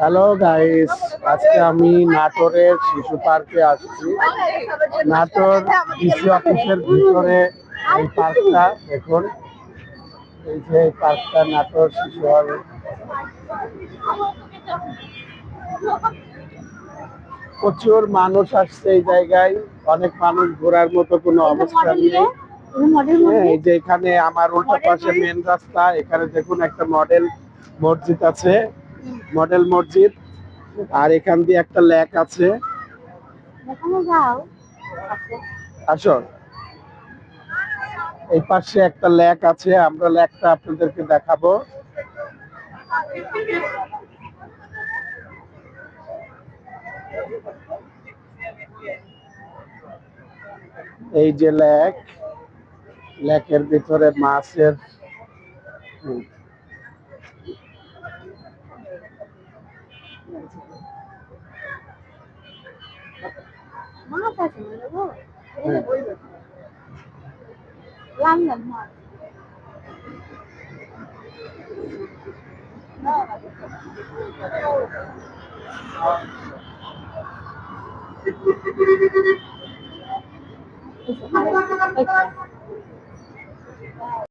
Hello guys, আজকে আমি নাটোরের শিশু পার্কে আসছি। নাটোর কৃষি অফিসের ভিতরে এই পার্কটা দেখুন। এই যে এই পার্কটা নাটোর শিশু প্রচুর মানুষ আসছে এই জায়গায়। অনেক মানুষ ঘোরার মতো কোনো অবস্থান নেই। হ্যাঁ, এই যে এখানে আমার উল্টা পাশে মেন রাস্তা, এখানে দেখুন একটা মডেল মসজিদ আছে, মডেল মসজিদ। আর এখান দিয়ে একটা লেক আছে। আসো, এই পাশে একটা লেক আছে, আমরা লেকটা আপনাদেরকে দেখাবো। এই যে লেক, লেকের ভিতরে মাছের